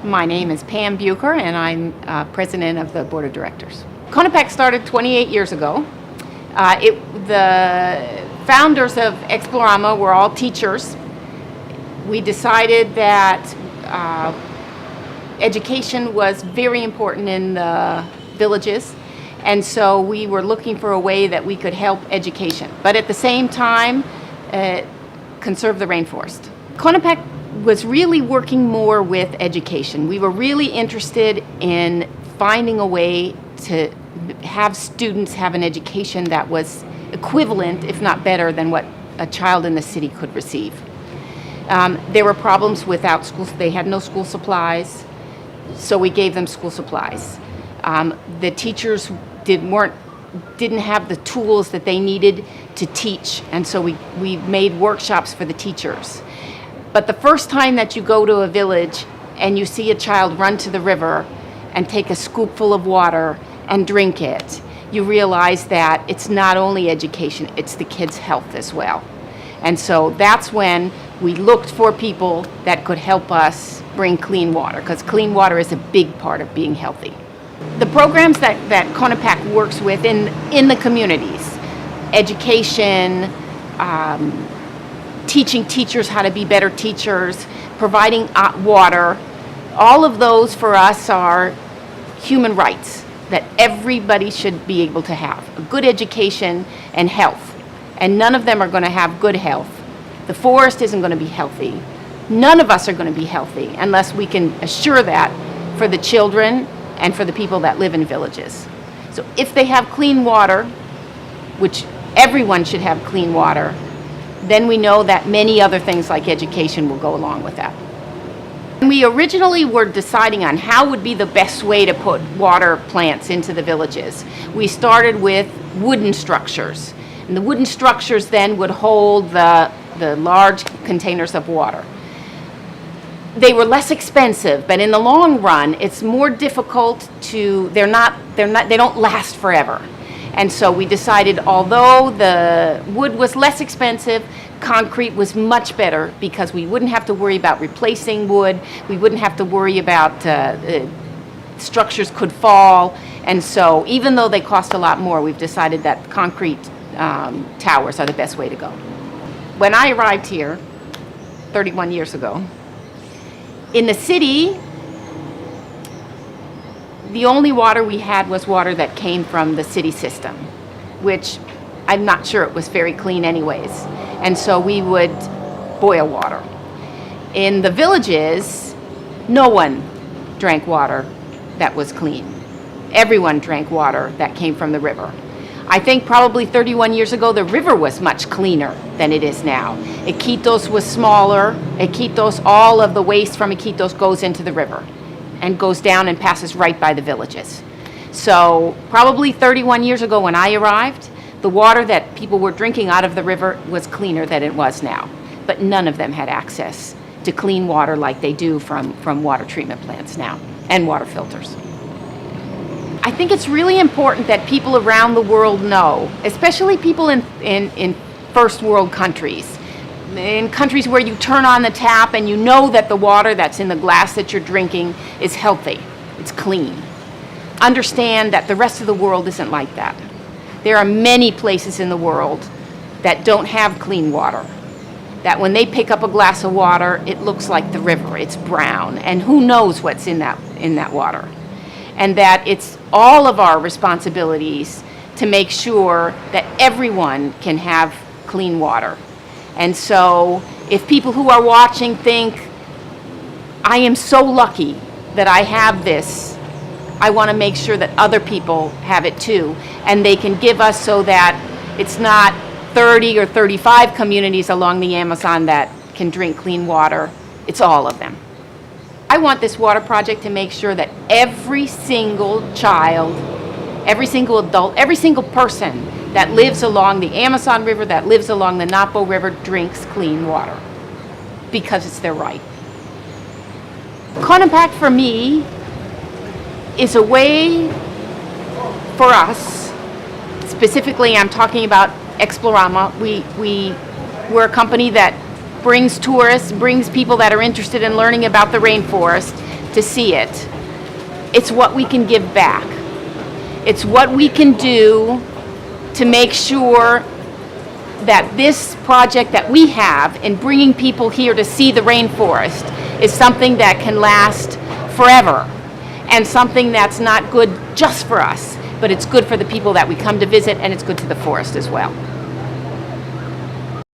My name is Pam Bucur, and I'm president of the board of directors. CONAPAC started 28 years ago. The founders of Explorama were all teachers. We decided that education was very important in the villages, and so we were looking for a way that we could help education, but at the same time conserve the rainforest. CONAPAC was really working more with education. We were really interested in finding a way to have students have an education that was equivalent, if not better, than what a child in the city could receive. There were problems without schools. They had no school supplies, so we gave them school supplies. The teachers didn't have the tools that they needed to teach, and so we made workshops for the teachers. But the first time that you go to a village and you see a child run to the river and take a scoopful of water and drink it, you realize that it's not only education, it's the kids' health as well. And so that's when we looked for people that could help us bring clean water, because clean water is a big part of being healthy. The programs that CONAPAC works with in the communities, education, teaching teachers how to be better teachers, providing water, all of those for us are human rights that everybody should be able to have. A good education and health. And none of them are going to have good health. The forest isn't going to be healthy. None of us are going to be healthy unless we can assure that for the children and for the people that live in villages. So if they have clean water, which everyone should have clean water, then we know that many other things like education will go along with that. We originally were deciding on how would be the best way to put water plants into the villages. We started with wooden structures, and the wooden structures then would hold the large containers of water. They were less expensive, but in the long run, it's more difficult to, they don't last forever. And so we decided, although the wood was less expensive, concrete was much better, because we wouldn't have to worry about replacing wood. We wouldn't have to worry about structures could fall. And so even though they cost a lot more, we've decided that concrete towers are the best way to go. When I arrived here 31 years ago, in the city, the only water we had was water that came from the city system, which I'm not sure it was very clean anyways. And so we would boil water. In the villages, no one drank water that was clean. Everyone drank water that came from the river. I think probably 31 years ago, the river was much cleaner than it is now. Iquitos was smaller. Iquitos, all of the waste from Iquitos goes into the river and goes down and passes right by the villages. So probably 31 years ago when I arrived, the water that people were drinking out of the river was cleaner than it was now. But none of them had access to clean water like they do from water treatment plants now, and water filters. I think it's really important that people around the world know, especially people in first world countries, in countries where you turn on the tap and you know that the water that's in the glass that you're drinking is healthy, it's clean. Understand that the rest of the world isn't like that. There are many places in the world that don't have clean water, that when they pick up a glass of water, it looks like the river, it's brown, and who knows what's in that water. And that it's all of our responsibilities to make sure that everyone can have clean water. And so if people who are watching think, I am so lucky that I have this, I want to make sure that other people have it too, and they can give us so that it's not 30 or 35 communities along the Amazon that can drink clean water, it's all of them. I want this water project to make sure that every single child, every single adult, every single person that lives along the Amazon River, that lives along the Napo River, drinks clean water, because it's their right. CONAPAC for me is a way for us, specifically I'm talking about Explorama. We're a company that brings tourists, brings people that are interested in learning about the rainforest, to see it. It's what we can give back. It's what we can do to make sure that this project that we have in bringing people here to see the rainforest is something that can last forever, and something that's not good just for us, but it's good for the people that we come to visit, and it's good to the forest as well.